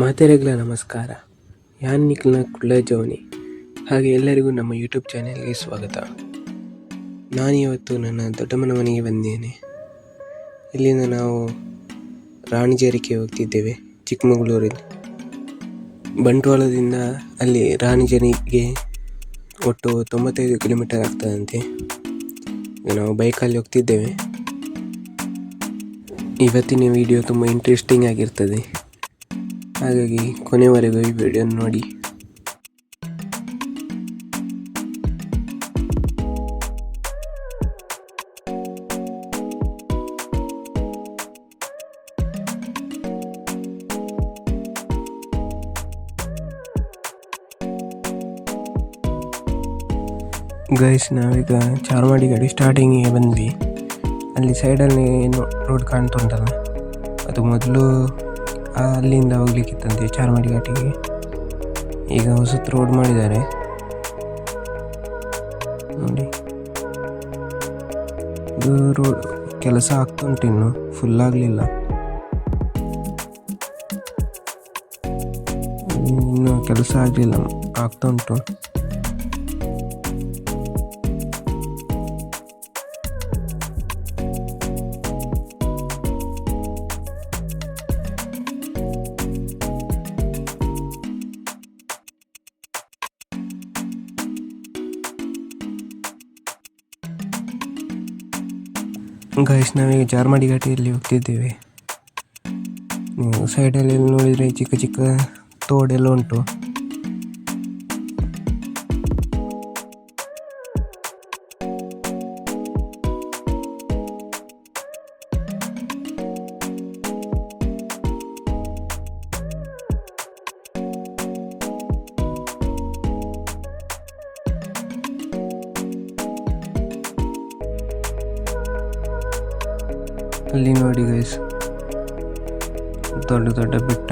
ಮಾತೆರೆಗ್ಲ ನಮಸ್ಕಾರ. ಯಾನ್ ನಿಕ್ಲ ಕುಳ್ಳಜವನಿ. ಹಾಗೆ ಎಲ್ಲರಿಗೂ ನಮ್ಮ ಯೂಟ್ಯೂಬ್ ಚಾನೆಲ್ಗೆ ಸ್ವಾಗತ. ನಾನಿವತ್ತು ನನ್ನ ದೊಡ್ಡಮ್ಮನ ಮನೆಗೆ ಬಂದೇನೆ. ಇಲ್ಲಿಂದ ನಾವು ರಾಣಿಜೇರಿಕೆ ಹೋಗ್ತಿದ್ದೇವೆ, ಚಿಕ್ಕಮಗಳೂರಲ್ಲಿ. ಬಂಟ್ವಾಳದಿಂದ ಅಲ್ಲಿ ರಾಣಿಜೇರಿಗೆ ಒಟ್ಟು 95 ಕಿಲೋಮೀಟರ್ ಆಗ್ತದಂತೆ. ಈಗ ನಾವು ಬೈಕಲ್ಲಿ ಹೋಗ್ತಿದ್ದೇವೆ. ಇವತ್ತಿನ ವಿಡಿಯೋ ತುಂಬ ಇಂಟ್ರೆಸ್ಟಿಂಗ್ ಆಗಿರ್ತದೆ, ಹಾಗಾಗಿ ಕೊನೆವರೆಗೂ ಈ ವಿಡಿಯೋ ನೋಡಿ. ಗೈಸ್, ನಾವೀಗ ಚಾರ್ಮಾಡಿ ಗಾಡಿ ಸ್ಟಾರ್ಟಿಂಗಿಗೆ ಬಂದ್ವಿ. ಅಲ್ಲಿ ಸೈಡಲ್ಲಿ ರೋಡ್ ಕಾಣ್ತುಂಟಲ್ಲ, ಅದು ಮೊದಲು ಅಲ್ಲಿಂದ ಹೋಗ್ಲಿಕ್ಕಿತ್ತಂತೆ ಚಾರ್ಮಾಡಿ ಘಾಟಿಗೆ. ಈಗ ಹೊಸತು ರೋಡ್ ಮಾಡಿದ್ದಾರೆ ನೋಡಿ. ಇದು ರೋಡ್ ಕೆಲಸ ಆಗ್ತುಂಟು, ಇನ್ನು ಫುಲ್ ಆಗಲಿಲ್ಲ, ಇನ್ನು ಕೆಲಸ ಆಗಲಿಲ್ಲ, ಆಗ್ತಾ ಉಂಟು. ಗೈಸ್, ನಾವೀಗ ಚಾರ್ಮಾಡಿ ಘಾಟಿಯಲ್ಲಿ ಹೋಗ್ತಿದ್ದೇವೆ. ನೀವು ಸೈಡಲ್ಲಿ ನೋಡಿದರೆ ಚಿಕ್ಕ ಚಿಕ್ಕ ತೋಡೆಲ್ಲ ಉಂಟು. ಅಲ್ಲಿ ನೋಡಿ ಗೈಸ್, ದೊಡ್ಡ ದೊಡ್ಡ ಬೆಟ್ಟ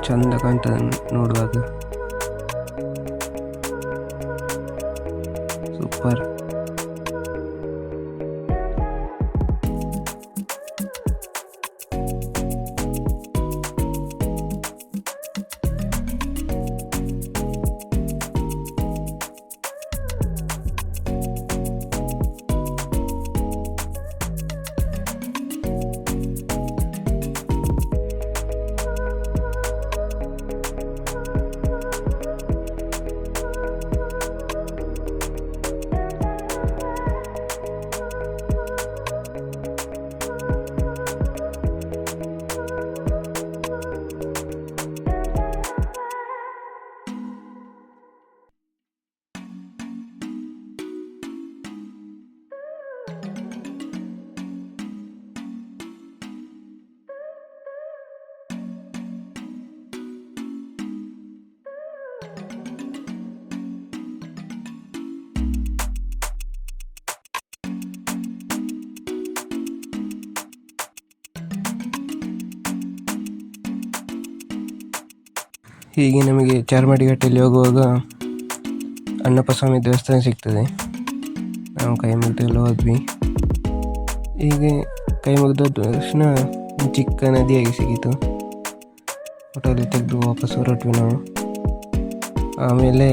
ಚಂದ ಕಾಣ್ತದೆ ನೋಡುವಾಗ, ಸೂಪರ್. ಹೀಗೆ ನಮಗೆ ಚಾರ್ಮಾಡಿ ಘಾಟಿಯಲ್ಲಿ ಹೋಗುವಾಗ ಅಣ್ಣಪ್ಪ ಸ್ವಾಮಿ ದೇವಸ್ಥಾನ ಸಿಗ್ತದೆ. ನಾವು ಕೈ ಮುಗಿದೆಲ್ಲ ಹೋದ್ವಿ. ಹೀಗೆ ಕೈ ಮುಗಿದ ತಕ್ಷಣ ಚಿಕ್ಕ ನದಿಯಾಗಿ ಸಿಗಿತು. ಫೋಟೋಲ್ಲಿ ತೆಗೆದು ವಾಪಸ್ ಹೊರಟ್ವಿ ನಾವು. ಆಮೇಲೆ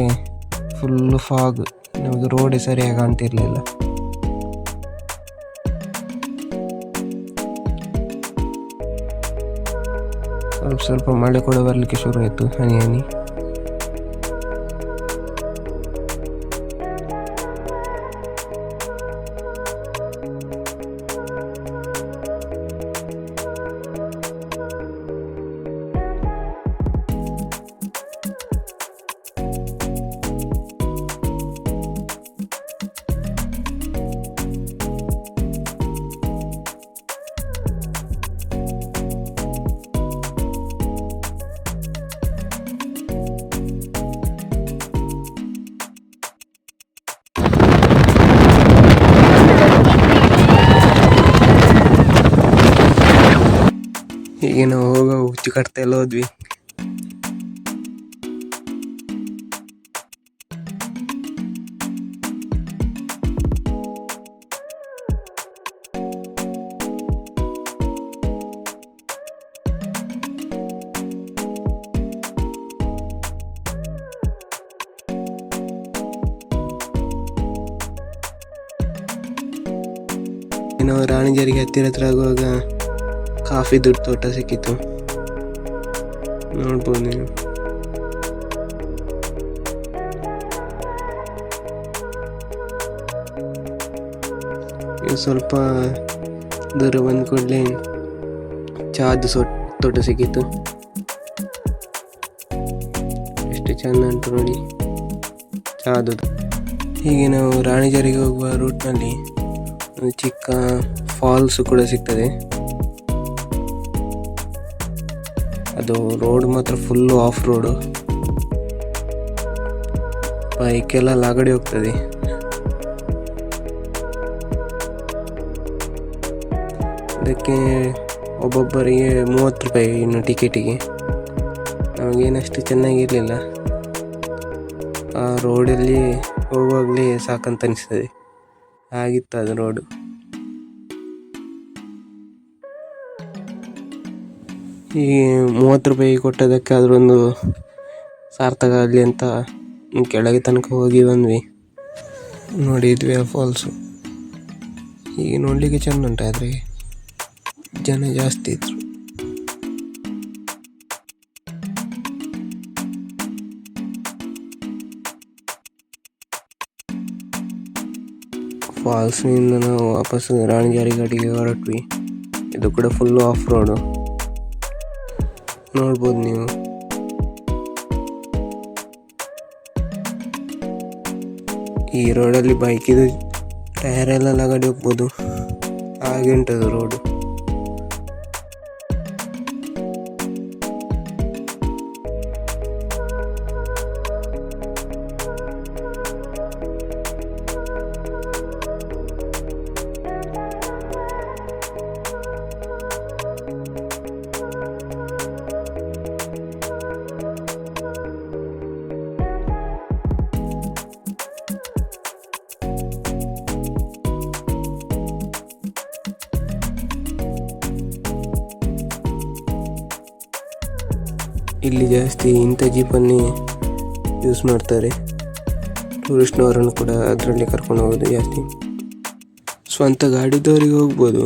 ಫುಲ್ಲು ಫಾಗ್, ನಮಗೆ ರೋಡೇ ಸರಿಯಾಗಿ ಕಾಣ್ತಿರ್ಲಿಲ್ಲ. ಸ್ವಲ್ಪ ಸ್ವಲ್ಪ ಮಳೆ ಕೂಡ ಬರಲಿಕ್ಕೆ ಶುರು ಆಯಿತು, ಹನಿ ಹನಿ. ಹೀಗೆ ನಾವು ಹೋಗೋ ಹುಚ್ಚು ಕಟ್ತಾ ಎಲ್ಲ ಹೋದ್ವಿ. ನಾವು ರಾಣಿಜರಿಗೆ ಹತ್ತಿರ ಆಗುವಾಗ ಕಾಫಿದು ತೋಟ ಸಿಕ್ಕಿತ್ತು, ನೋಡ್ಬೋದು ನೀವು. ಸ್ವಲ್ಪ ದೂರ ಬಂದ ಕೂಡಲೇ ಚಹಾದು ತೋಟ ಸಿಕ್ಕಿತ್ತು. ಎಷ್ಟು ಚೆಂದ ಉಂಟು ನೋಡಿ ಚಹಾದು. ಹೀಗೆ ನಾವು ರಾಣಿಜರಿಗೆ ಹೋಗುವ ರೂಟ್ನಲ್ಲಿ ಒಂದು ಚಿಕ್ಕ ಫಾಲ್ಸ್ ಕೂಡ ಸಿಗ್ತದೆ. ಅದು ರೋಡ್ ಮಾತ್ರ ಫುಲ್ಲು ಆಫ್ ರೋಡು, ಬೈಕೆಲ್ಲ ಲಾಗಡಿ ಹೋಗ್ತದೆ. ಅದಕ್ಕೆ ಒಬ್ಬೊಬ್ಬರಿಗೆ 30 ರೂಪಾಯಿ ಇನ್ನು ಟಿಕೆಟಿಗೆ. ನಮಗೇನಷ್ಟು ಚೆನ್ನಾಗಿರಲಿಲ್ಲ, ಆ ರೋಡಲ್ಲಿ ಹೋಗುವಾಗಲೇ ಸಾಕಂತ ಅನಿಸ್ತದೆ, ಆಗಿತ್ತು ಅದು ರೋಡು. ಈ 30 ರೂಪಾಯಿ ಕೊಟ್ಟದಕ್ಕೆ ಅದರೊಂದು ಸಾರ್ಥಕ ಆಗಲಿ ಅಂತ ಕೆಳಗೆ ತನಕ ಹೋಗಿ ಬಂದ್ವಿ. ನೋಡಿದ್ವಿ ಆ ಫಾಲ್ಸು. ಹೀಗೆ ನೋಡಲಿಕ್ಕೆ ಚೆಂದ ಉಂಟು, ಆದರೆ ಜನ ಜಾಸ್ತಿ ಇದ್ರು. ಫಾಲ್ಸ್ನಿಂದ ನಾವು ವಾಪಸ್ ರಾಣಿಜಾರಿ ಘಾಟಿಗೆ ಹೊರಟ್ವಿ. ಇದು ಕೂಡ ಫುಲ್ಲು ಆಫ್ ರೋಡು, ನೋಡ್ಬೋದು ನೀವು. ಈ ರೋಡಲ್ಲಿ ಬೈಕಿದು ಟೈರ್ ಎಲ್ಲ ಲಗಡಿ ಹೋಗ್ಬೋದು, ಹಾಗೆ ಉಂಟದು ರೋಡು. ಇಲ್ಲಿ ಜಾಸ್ತಿ ಇಂಥ ಜೀಪನ್ನೇ ಯೂಸ್ ಮಾಡ್ತಾರೆ. ಟೂರಿಸ್ಟ್ನವರನ್ನು ಕೂಡ ಅದರಲ್ಲಿ ಕರ್ಕೊಂಡು ಹೋಗೋದು ಜಾಸ್ತಿ. ಸ್ವಂತ ಗಾಡಿದವರಿಗೆ ಹೋಗ್ಬೋದು,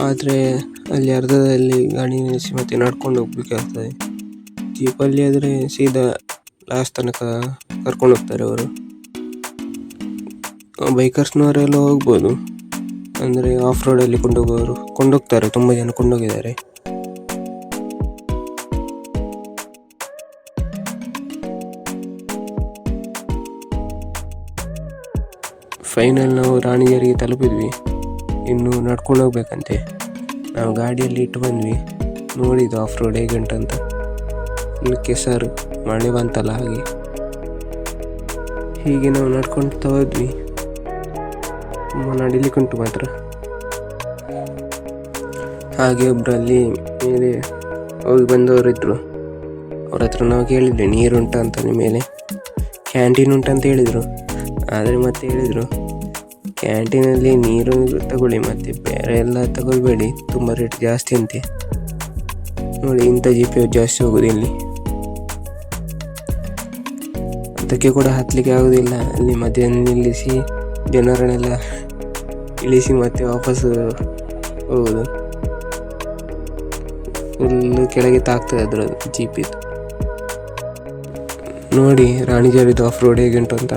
ಆದರೆ ಅಲ್ಲಿ ಅರ್ಧದಲ್ಲಿ ಗಾಡಿ ನಿಲ್ಲಿಸಿ ಮತ್ತೆ ನಡ್ಕೊಂಡು ಹೋಗ್ಬೇಕಾಗ್ತದೆ. ಜೀಪಲ್ಲಿ ಆದರೆ ಸೀದಾ ಲಾಸ್ಟ್ ತನಕ ಕರ್ಕೊಂಡು ಹೋಗ್ತಾರೆ ಅವರು. ಬೈಕರ್ಸ್ನವರೆಲ್ಲ ಹೋಗ್ಬೋದು, ಅಂದರೆ ಆಫ್ ರೋಡಲ್ಲಿ ಕೊಂಡೋಗ್ತಾರೆ. ತುಂಬ ಜನ ಕೊಂಡೋಗಿದ್ದಾರೆ. ಫೈನಲ್ ನಾವು ರಾಣಿಜರಿಗೆ ತಲುಪಿದ್ವಿ. ಇನ್ನು ನಡ್ಕೊಂಡು ಹೋಗ್ಬೇಕಂತೆ. ನಾವು ಗಾಡಿಯಲ್ಲಿ ಇಟ್ಟು ಬಂದ್ವಿ. ನೋಡಿದ್ದು ಆಫ್ ರೋಡ್ ಹೇಗುಂಟಂತ. ಫುಲ್ ಕೆಸರು, ಮಳೆ ಬಂತಲ್ಲ ಹಾಗೆ. ಹೀಗೆ ನಾವು ನಡ್ಕೊಂಡು ಹೋದ್ವಿ. ತುಂಬ ನಡಿಲಿಕ್ಕುಂಟು ಮಾತ್ರ. ಹಾಗೆ ಒಬ್ಬರಲ್ಲಿ ಮೇಲೆ ಹೋಗಿ ಬಂದವರಿದ್ದರು. ಅವ್ರ ಹತ್ರ ನಾವು ಕೇಳಿದ್ವಿ ನೀರುಂಟ ಅಂತ ಮೇಲೆ, ಕ್ಯಾಂಟೀನ್ ಉಂಟಂತ ಹೇಳಿದರು. ಆದರೆ ಮತ್ತೆ ಹೇಳಿದರು ಕ್ಯಾಂಟೀನಲ್ಲಿ ನೀರು ತಗೊಳ್ಳಿ, ಮತ್ತು ಬೇರೆ ಎಲ್ಲ ತಗೊಳ್ಬೇಡಿ, ತುಂಬ ರೇಟ್ ಜಾಸ್ತಿ ಅಂತೆ. ನೋಡಿ, ಇಂಥ ಜೀಪೆ ಜಾಸ್ತಿ ಹೋಗೋದು ಇಲ್ಲಿ. ಅದಕ್ಕೆ ಕೂಡ ಹತ್ತಲಿಕ್ಕೆ ಆಗೋದಿಲ್ಲ. ಅಲ್ಲಿ ಮಧ್ಯಾಹ್ನ ನಿಲ್ಲಿಸಿ ಜನರನ್ನೆಲ್ಲ ಇಳಿಸಿ ಮತ್ತೆ ವಾಪಸ್ ಹೋಗೋದು. ಫುಲ್ಲು ಕೆಳಗೆ ತಾಗ್ತದೆ ಅದರದ್ದು ಜೀಪಿದ್ದು. ನೋಡಿ ರಾಣಿಜರಿದು ಆಫ್ ರೋಡ್ ಹೇಗುಂಟು ಅಂತ.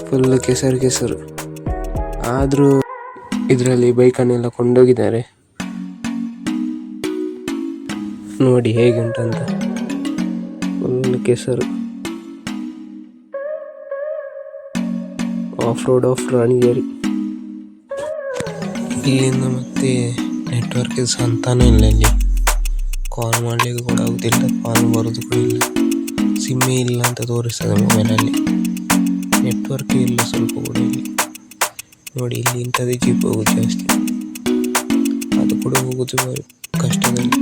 ಫುಲ್ಲು ಕೆಸರು. ಆದರೂ ಇದರಲ್ಲಿ ಬೈಕನ್ನೆಲ್ಲ ಕೊಂಡೋಗಿದ್ದಾರೆ. ನೋಡಿ ಹೇಗುಂಟಂತ, ಫುಲ್ಲು ಕೆಸರು. Off road of Ranijari. ಇಲ್ಲಿಂದ ಮತ್ತೆ ನೆಟ್ವರ್ಕ್ ಸಂತಾನ ಇಲ್ಲ. ಇಲ್ಲಿ ಕಾಲ್ ಮಾಡಲಿಕ್ಕೆ ಕೂಡ ಆಗೋದಿಲ್ಲ, ಕಾಲ್ ಬರೋದು ಕೂಡ ಇಲ್ಲ. ಸಿಮ್ಮೇ ಇಲ್ಲ ಅಂತ ತೋರಿಸ್ತದೆ ಮೊಬೈಲಲ್ಲಿ, ನೆಟ್ವರ್ಕ್ ಇಲ್ಲ ಸ್ವಲ್ಪ ಕೂಡ ಇಲ್ಲಿ. ನೋಡಿ, ಇಲ್ಲಿ ಇಂಥದ್ದೇ ಜೀಪ್ ಹೋಗೋದು ಜಾಸ್ತಿ. ಅದು ಕೂಡ ಹೋಗೋದು ಕಷ್ಟದಲ್ಲಿ.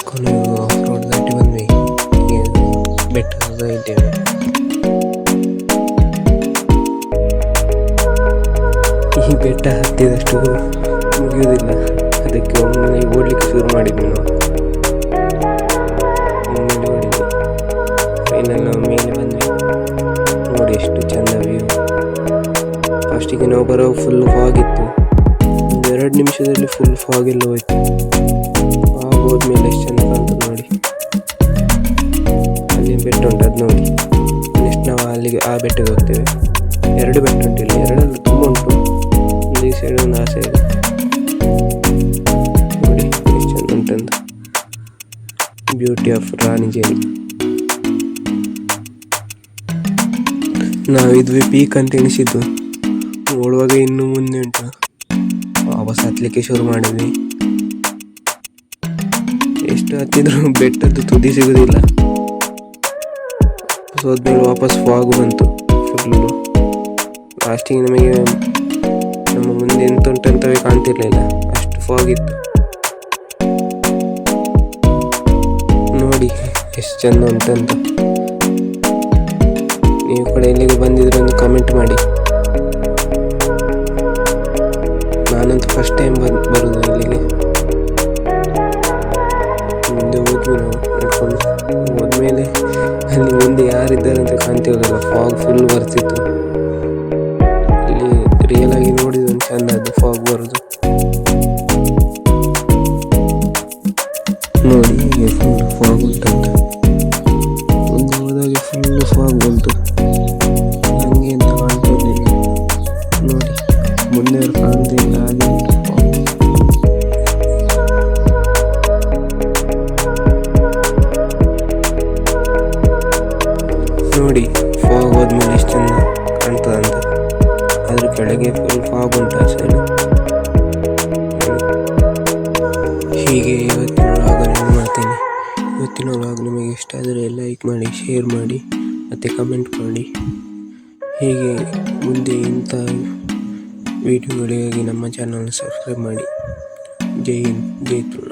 ಕೊನೆಗೂ ಆಫ್ ರೋಡ್ ದಾಟಿ ಬಂದ್ವಿ. ಬೆಟ್ಟದ ಇದ್ದೇವೆ. ಈ ಬೆಟ್ಟ ಹತ್ತಿದಷ್ಟು ಮುಗಿಯುವುದಿಲ್ಲ, ಅದಕ್ಕೆ ನಾವು ಬರೋ ಫುಲ್ ಫಾಗ್ ಇತ್ತು. ಒಂದು 2 ನಿಮಿಷದಲ್ಲಿ ಫುಲ್ ಫಾಗ್ ಎಲ್ಲ ಹೋಯ್ತು. ಫಾಗ್ ಹೋದ್ಮೇಲೆ ಎಷ್ಟು ಚೆಂದ ಕಾಣ್ತದೆ ನೋಡಿ. ಅಲ್ಲಿ ಬೆಟ್ಟ ಉಂಟು, ಅದು ನೋಡಿ. ನೆಕ್ಸ್ಟ್ ನಾವು ಅಲ್ಲಿಗೆ ಆ ಬೆಟ್ಟಕ್ಕೆ ಹೋಗ್ತೇವೆ. 2 ಬೆಟ್ಟ ಉಂಟು ಇಲ್ಲಿ, 2 ಅಲ್ಲ ತುಂಬ ಉಂಟು. ಒಂದು ಈ ಸೈಡ್ ಒಂದು ಆ ಸೈಡ್ ನೋಡಿ ಎಷ್ಟು ಚೆಂದ ಉಂಟಂತ. Beauty of Ranijeri. ನಾವಿದ್ವಿ ಪೀಕ್ ಅಂತ ಎಣಿಸಿದ್ದು, ನೋಡುವಾಗ ಇನ್ನು ಮುಂದೆ ಉಂಟು. ವಾಪಸ್ ಹತ್ತಲಿಕ್ಕೆ ಶುರು ಮಾಡಿದ್ವಿ. ಎಷ್ಟು ಹತ್ತಿದ್ರು ಬೆಟ್ಟದ್ದು ತುದಿ ಸಿಗುದಿಲ್ಲ. ಹೋದ್ಮೇಲೆ ವಾಪಸ್ ಫಾಗ್ ಬಂತು ಫುಲ್ಲು. ಲಾಸ್ಟಿಗೆ ನಮಗೆ ನಮ್ಮ ಮುಂದೆ ಎಂತ ಉಂಟಂತವೇ ಕಾಣ್ತಿರ್ಲಿಲ್ಲ, ಅಷ್ಟು ಫಾಗ್ ಇತ್ತು. ನೋಡಿ ಎಷ್ಟು ಚೆಂದ ಉಂಟಂತ. ನೀವು ಕೂಡ ಇಲ್ಲಿಗೆ ಬಂದಿದ್ರೆ ಒಂದು ಕಮೆಂಟ್ ಮಾಡಿ. ನಾನಂತೂ ಫಸ್ಟ್ ಟೈಮ್ ಬರೋದು ಇಲ್ಲಿಗೆ. ಮುಂದೆ ಹೋದ್ವಿ ನಾವು ನಡ್ಕೊಂಡು. ಹೋದ್ಮೇಲೆ ಅಲ್ಲಿ ಮುಂದೆ ಯಾರಿದ್ದಾರೆ ಅಂತ ಕಾಣ್ತಿರಲಿಲ್ಲ, ಫಾಗ್ ಫುಲ್ ಬರ್ತಿತ್ತು. ಇಲ್ಲಿ ರಿಯಲ್ ಆಗಿ ನೋಡಿದ ಒಂದು ಚೆಂದ ಅದು ಫಾಗ್ ಬರೋದು. ನೋಡಿ ಹೀಗೆ ಫುಲ್ ಫಾಗ್ ಉಂಟಂತ. ಮುಂದೆ ಹೋದಾಗ ಫುಲ್ ಫಾಗ್ ಬಂತು. ನನಗೆ ಅಂತ ಕಾಣ್ತಿರ್ಲಿಲ್ಲ. ನೋಡಿ ಮುಂದೆ ಅವ್ರು ಕಾಣ್ತಾ ಇಲ್ಲ, ಹಾಗೆ ಉಂಟು ಫಾಗ್. ನೋಡಿ ಫಾಗ್ ಹೋದ್ಮೇಲೆ ಎಷ್ಟು ಚೆಂದ ಕಾಣ್ತದಂತ. ಅದ್ರ ಕೆಳಗೆ ಫುಲ್ ಫಾಗ್ ಉಂಟು ಆ ಸೈಡ್. ಹೀಗೆ ಇವತ್ತಿನ ವ್ಲಾಗನ್ನು ಮಾಡ್ತೀನಿ. ಇವತ್ತಿನ ವ್ಲಾಗ್ ನಿಮಗೆ ಇಷ್ಟ ಆದರೆ ಲೈಕ್ ಮಾಡಿ, ಶೇರ್ ಮಾಡಿ ಮತ್ತು ಕಮೆಂಟ್ ಮಾಡಿ. ಹೀಗೆ ಮುಂದೆ ಇಂಥ ವಿಡಿಯೋಗಳಿಗಾಗಿ ನಮ್ಮ ಚಾನಲ್ನ ಸಬ್ಸ್ಕ್ರೈಬ್ ಮಾಡಿ. ಜೈ ಹಿಂದ್, ಜೈ ತುಳು.